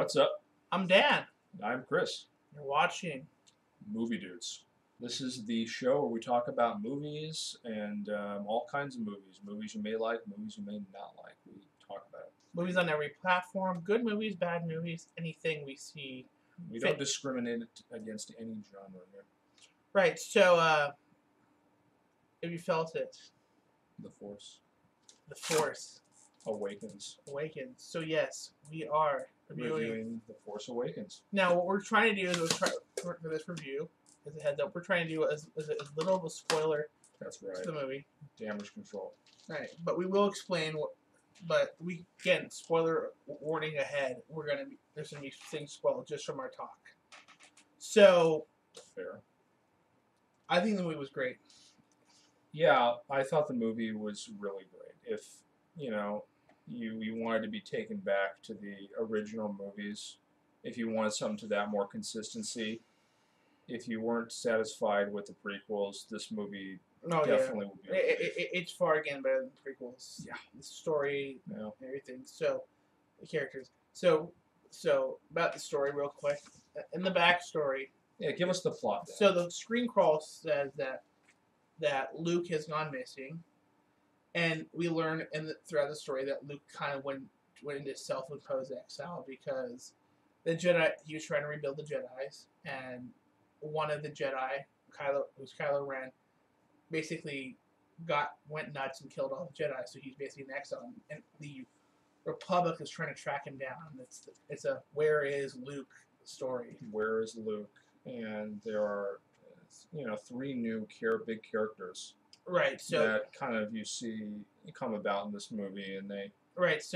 What's up? I'm Dan. I'm Chris. You're watching. Movie Dudes. This is the show where we talk about movies and all kinds of movies. Movies you may like, movies you may not like. We talk about it. Movies on every platform. Good movies, bad movies, anything we see. We don't discriminate against any genre here. Right, so, if you felt it, The Force The Force Awakens. Awakens. So, yes, we are Reviewing The Force Awakens. Now, what we're trying to do is for this review, as a heads up, we're trying to do as little of a spoiler That's right. to the movie. Damage control. Right, but we will explain what. But again, spoiler warning ahead. There's gonna be things spoiled just from our talk. So, Fair. I think the movie was great. Yeah, I thought the movie was really great. If you wanted to be taken back to the original movies, if you wanted something to that more consistency, if you weren't satisfied with the prequels, this movie definitely would be. It's far again better than the prequels. Yeah, the story, yeah. Everything. So, the characters. So about the story, real quick. In the backstory. Yeah, give us the plot. Then. So the screen crawl says that Luke has gone missing, and we learn throughout the story that Luke kind of went into self-imposed exile because the Jedi, he was trying to rebuild the Jedis, and one of the Jedi, Kylo Ren, basically went nuts and killed all the Jedi, so he's basically in exile, and the Republic is trying to track him down. It's a where is Luke story. Where is Luke? And there are, three new big characters. Right. So that kind of you see come about in this movie, and they. Right. It's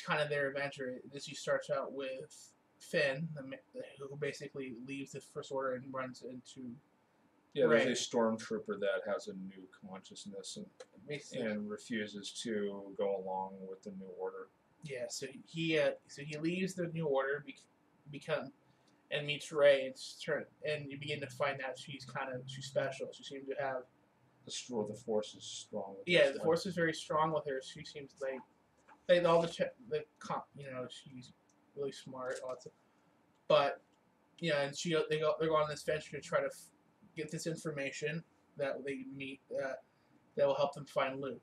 kind of their adventure. This starts out with Finn, who basically leaves the First Order and runs into. Yeah, there's a stormtrooper that has a new consciousness and refuses to go along with the New Order. Yeah, so he leaves the New Order, and meets Rey, and you begin to find out she's special. She seems to have the Force is strong. The Force is very strong with her. She seems like all she's really smart, all that stuff. But and they go on this venture to try to get this information that they meet that will help them find Luke,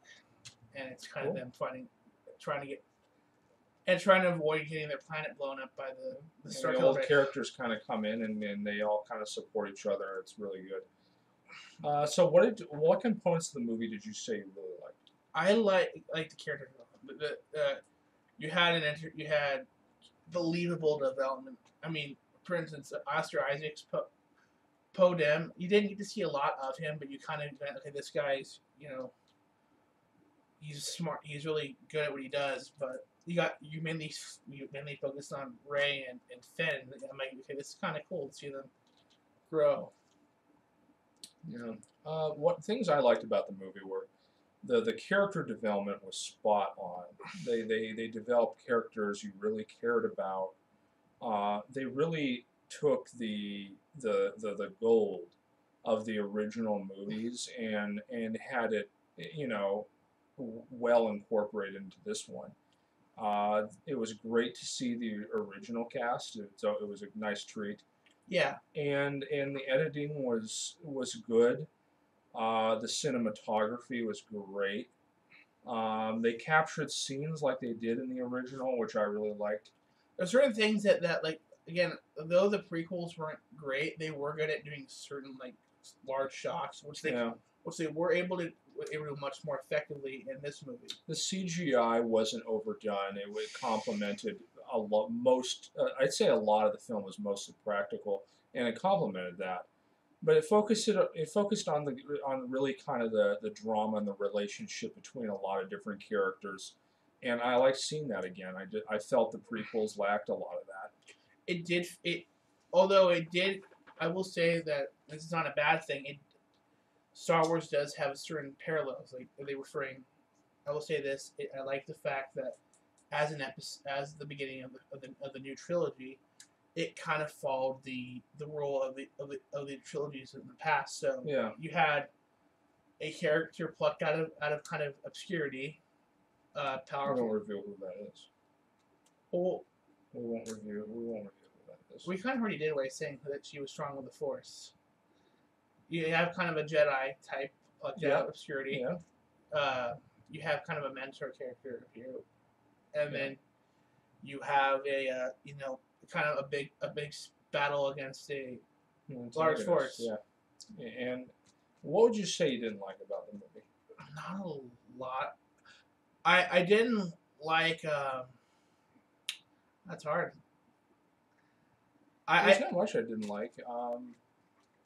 and it's kind of them trying to avoid getting their planet blown up by the Star Killer. All the characters kind of come in and they all kind of support each other. It's really good. So what components of the movie did you say you really liked? I like the character development. You had believable development. I mean, for instance, Oscar Isaac's Poe Dem. You didn't get to see a lot of him, but you kind of went, okay, this guy's he's smart. He's really good at what he does, but. You mainly focused on Rey and Finn. I'm like, okay, this is kind of cool to see them grow. Yeah. What things I liked about the movie were the character development was spot on. They developed characters you really cared about. They really took the gold of the original movies and had it well incorporated into this one. It was great to see the original cast. So it was a nice treat. Yeah. And the editing was good. The cinematography was great. They captured scenes like they did in the original, which I really liked. There's certain things that like again, though the prequels weren't great, they were good at doing certain large shots, which they were able to do much more effectively in this movie. The CGI wasn't overdone. It complemented a lot. I'd say a lot of the film was mostly practical, and it complemented that. But it focused on really kind of the drama and the relationship between a lot of different characters, and I like seeing that again. I felt the prequels lacked a lot of that. Although it did. I will say that this is not a bad thing. Star Wars does have certain parallels. I will say this. I like the fact that as the beginning of the new trilogy, it kind of followed the role of the trilogies in the past. So yeah. You had a character plucked out of kind of obscurity, We won't powerful. reveal who that is. Well, We won't reveal who that is. we kind of already did by saying that she was strong with the Force. You have kind of a Jedi type, like Jedi obscurity. Yeah. You have kind of a mentor character here, and Yeah. then you have a you know, kind of a big battle against a large force. Yeah. And what would you say you didn't like about the movie? Not a lot. I didn't like. That's hard. There's not much I didn't like.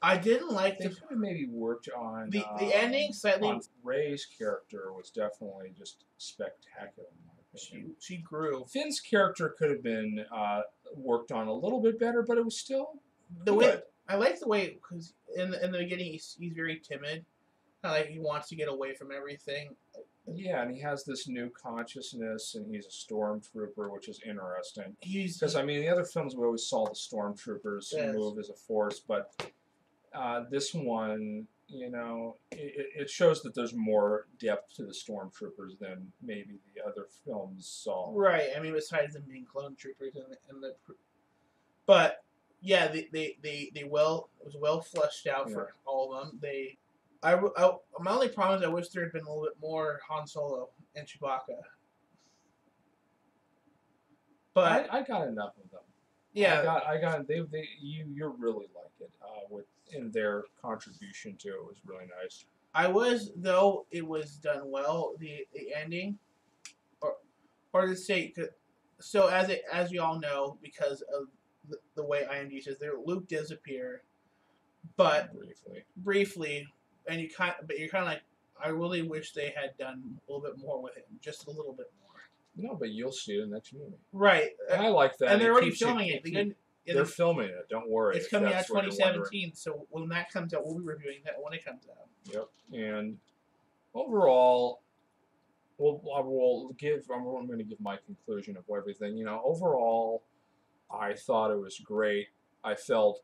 I didn't like They could have maybe worked on the ending slightly. On Rey's character was definitely just spectacular. In my opinion. She grew. Finn's character could have been worked on a little bit better, but it was still the good. way I like the way, because in the beginning he's very timid, like he wants to get away from everything. Yeah, and he has this new consciousness, and he's a stormtrooper, which is interesting. He's Because, I mean, the other films we always saw the stormtroopers move as a force, but this one, you know, it shows that there's more depth to the stormtroopers than maybe the other films saw. right. I mean, besides them being clone troopers but yeah, they it was well fleshed out for all of them. My only problem is I wish there had been a little bit more Han Solo and Chewbacca. But I got enough of them. Yeah, I got you really like it in their contribution to it was really nice. I was, though it was done well. The ending, or the state. So as you all know, because of the way IMDb says there, Luke does appear, but briefly, and you're kind of like, I really wish they had done a little bit more with him, just a little bit more. No, but you'll see it in the next movie. Right. And I like that. And they're already filming it. They're filming it. Don't worry. It's coming out 2017. So when that comes out, we'll be reviewing that when it comes out. Yep. And overall, I'm going to give my conclusion of everything. You know, overall, I thought it was great. I felt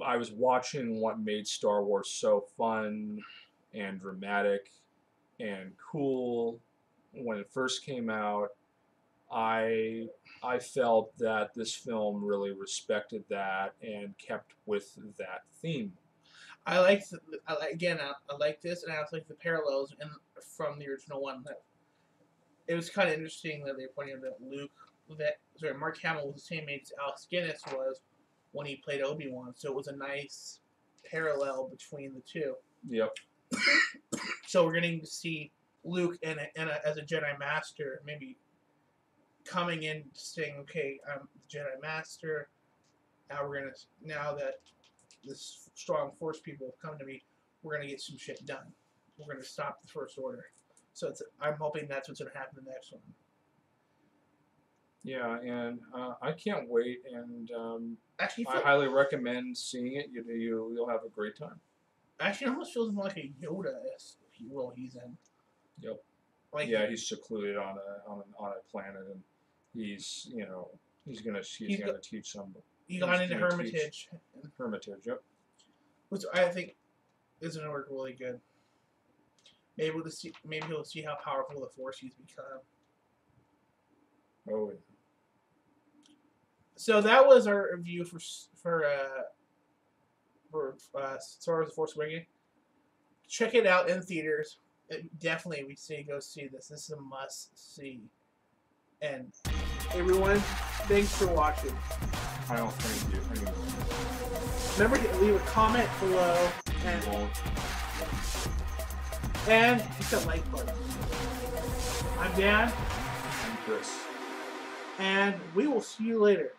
I was watching what made Star Wars so fun and dramatic and cool when it first came out. I felt that this film really respected that and kept with that theme. I like this, and I also like the parallels from the original one. That it was kind of interesting that they pointed out that Mark Hamill was the same age as Alex Guinness was when he played Obi-Wan, so it was a nice parallel between the two. Yep. So we're getting to see Luke as a Jedi Master, maybe coming in saying, "Okay, I'm the Jedi Master. Now that this strong Force people have come to me, we're gonna get some shit done. We're gonna stop the First Order." So I'm hoping that's what's gonna happen in the next one. Yeah, and I can't wait, and actually, I highly recommend seeing it. You'll have a great time. Actually, it almost feels more like a Yoda role he's in. Yep. Like, yeah, he's secluded on a planet, and he's gonna teach some. He got into Hermitage. Hermitage, yep. Which I think is gonna work really good. Maybe he'll see how powerful the Force he's become. Oh. Yeah. So that was our review for Star Wars: The Force Awakens. Check it out in theaters. Definitely, we say go see this. This is a must see. And everyone, thanks for watching. I don't thank you. Remember to leave a comment below and hit that like button. I'm Dan. I'm Chris. And we will see you later.